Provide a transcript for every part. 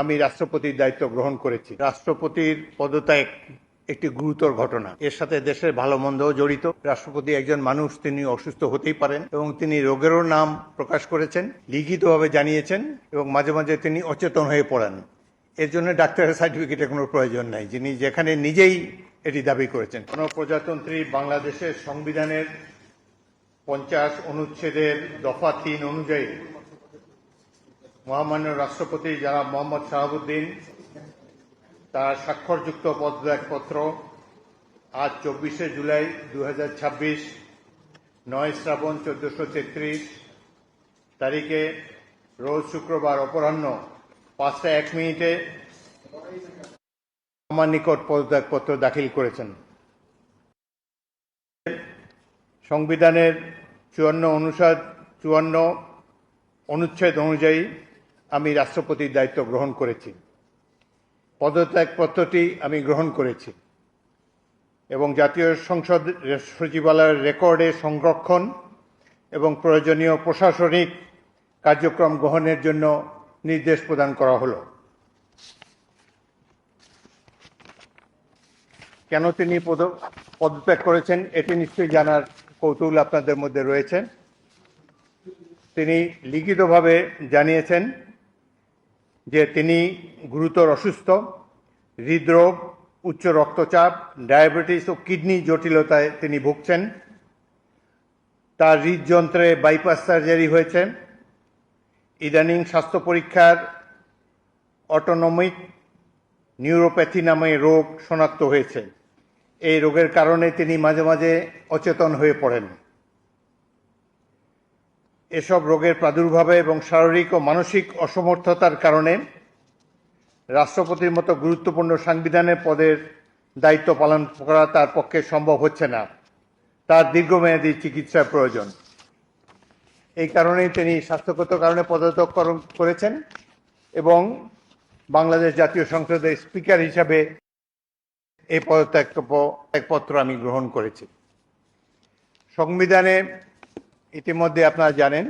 আমি রাষ্ট্রপতির দায়িত্ব গ্রহণ করেছি। রাষ্ট্রপতির পদত্যাগ একটি গুরুতর ঘটনা। এর সাথে দেশের ভালো মন্দও জড়িত। রাষ্ট্রপতি একজন মানুষ, তিনি অসুস্থ হতেই পারেন এবং তিনি রোগেরও নাম প্রকাশ করেছেন, লিখিতভাবে জানিয়েছেন এবং মাঝে মাঝে তিনি অচেতন হয়ে পড়েন। এর জন্য ডাক্তারের সার্টিফিকেটের কোনো প্রয়োজন নাই, যিনি যেখানে নিজেই এটি দাবি করেছেন। গণপ্রজাতন্ত্রী বাংলাদেশের সংবিধানের 50 অনুচ্ছেদের দফা 3 অনুযায়ী মহামান্য রাষ্ট্রপতি জনাব মোহাম্মদ শাহাবুদ্দিন তার স্বাক্ষরযুক্ত পদত্যাগপত্র আজ 24শে জুলাই 2026 9 শ্রাবণ 1433 তারিখে রোজ শুক্রবার অপরাহ্ন 5টা 1 মিনিটে আমার নিকট পদত্যাগপত্র দাখিল করেছেন। সংবিধানের 54 অনুচ্ছেদ অনুযায়ী আমি রাষ্ট্রপতির দায়িত্ব গ্রহণ করেছি। পদত্যাগপত্রটি আমি গ্রহণ করেছি এবং জাতীয় সংসদ সচিবালয়ের রেকর্ডে সংরক্ষণ এবং প্রয়োজনীয় প্রশাসনিক কার্যক্রম গ্রহণের জন্য নির্দেশ প্রদান করা হলো। কেন তিনি পদত্যাগ করেছেন এটি নিশ্চয়ই জানার কৌতূহল আপনাদের মধ্যে রয়েছে। তিনি লিখিতভাবে জানিয়েছেন যে তিনি গুরুতর অসুস্থ, হৃদরোগ, উচ্চ রক্তচাপ, ডায়াবেটিস ও কিডনি জটিলতায় তিনি ভুগছেন। তার হৃদযন্ত্রে বাইপাস সার্জারি হয়েছে। ইদানিং স্বাস্থ্য পরীক্ষার অটোনমিক নিউরোপ্যাথি নামে রোগ শনাক্ত হয়েছে। এই রোগের কারণে তিনি মাঝে মাঝে অচেতন হয়ে পড়েন। এসব রোগের প্রাদুর্ভাবে এবং শারীরিক ও মানসিক অসমর্থতার কারণে রাষ্ট্রপতির মতো গুরুত্বপূর্ণ সাংবিধানিক পদের দায়িত্ব পালন করা তার পক্ষে সম্ভব হচ্ছে না। তার দীর্ঘমেয়াদী চিকিৎসার প্রয়োজন। এই কারণেই তিনি স্বাস্থ্যগত কারণে পদত্যাগ করেছেন এবং বাংলাদেশ জাতীয় সংসদের স্পিকার হিসাবে এই পদত্যাগপত্র আমি গ্রহণ করেছি। সংবিধানে ইতিমধ্যে আপনারা জানেন,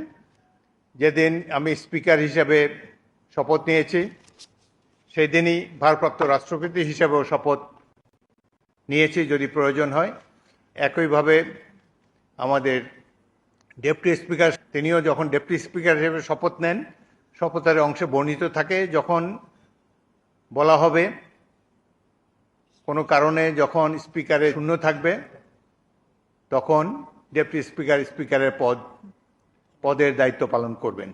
যেদিন আমি স্পিকার হিসাবে শপথ নিয়েছি সেই দিনই ভারপ্রাপ্ত রাষ্ট্রপতি হিসাবেও শপথ নিয়েছি যদি প্রয়োজন হয়। একইভাবে আমাদের ডেপুটি স্পিকার, তিনিও যখন ডেপুটি স্পিকার হিসেবে শপথ নেন, শপথের অংশে বর্ণিত থাকে যখন বলা হবে কোনো কারণে যখন স্পিকারের শূন্য থাকবে তখন ডেপুটি স্পিকার স্পিকারের পদের দায়িত্ব পালন করবেন।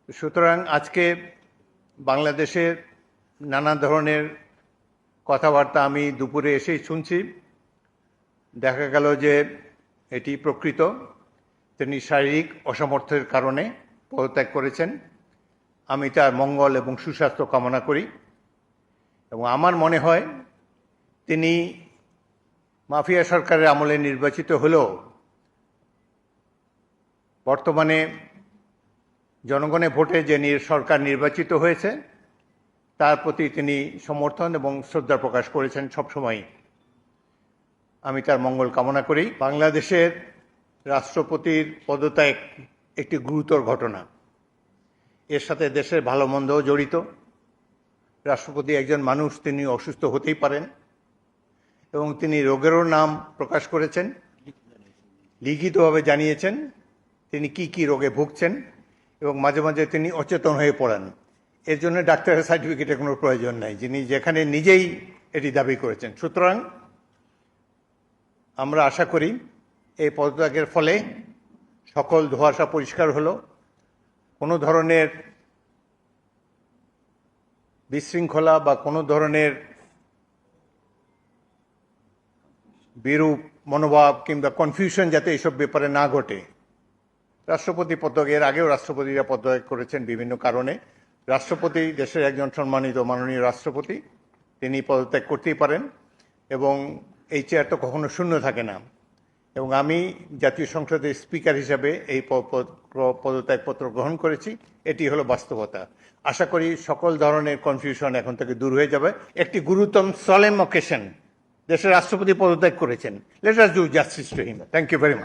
সুতরাং আজকে বাংলাদেশের নানা ধরনের কথাবার্তা আমি দুপুরে এসেই শুনছি। দেখা গেল যে এটি প্রকৃত, তিনি শারীরিক অসামর্থ্যের কারণে পদত্যাগ করেছেন। আমি তার মঙ্গল এবং সুস্বাস্থ্য কামনা করি এবং আমার মনে হয় তিনি মাফিয়া সরকারের আমলে নির্বাচিত হলেও বর্তমানে জনগণের ভোটে যে সরকার নির্বাচিত হয়েছে তার প্রতি তিনি সমর্থন এবং শ্রদ্ধা প্রকাশ করেছেন সবসময়। আমি তার মঙ্গল কামনা করি। বাংলাদেশের রাষ্ট্রপতির পদত্যাগ একটি গুরুতর ঘটনা। এর সাথে দেশের ভালো মন্দও জড়িত। রাষ্ট্রপতি একজন মানুষ, তিনি অসুস্থ হতেই পারেন এবং তিনি রোগেরও নাম প্রকাশ করেছেন, লিখিতভাবে জানিয়েছেন তিনি কি রোগে ভুগছেন এবং মাঝে মাঝে তিনি অচেতন হয়ে পড়েন। এর জন্য ডাক্তারের সার্টিফিকেটের কোনো প্রয়োজন নাই, যিনি যেখানে নিজেই এটি দাবি করেছেন। সুতরাং আমরা আশা করি এই পদত্যাগের ফলে সকল ধোঁয়াশা পরিষ্কার হলো, কোনো ধরনের বিশৃঙ্খলা বা কোনো ধরনের বিরূপ মনোভাব কিংবা কনফিউশন যাতে এইসব ব্যাপারে না ঘটে। রাষ্ট্রপতি পদত্যাগের আগেও রাষ্ট্রপতিরা পদত্যাগ করেছেন বিভিন্ন কারণে। রাষ্ট্রপতি দেশের একজন সম্মানিত মাননীয় রাষ্ট্রপতি, তিনি পদত্যাগ করতেই পারেন এবং এই চেয়ার তো কখনো শূন্য থাকে না। এবং আমি জাতীয় সংসদের স্পিকার হিসাবে এই পদত্যাগপত্র গ্রহণ করেছি। এটি হলো বাস্তবতা। আশা করি সকল ধরনের কনফিউশন এখন থেকে দূর হয়ে যাবে। একটি গুরুতর সলেম অকেশন, দেশের রাষ্ট্রপতি পদত্যাগ করেছেন। Let us do justice to him. Thank you very much.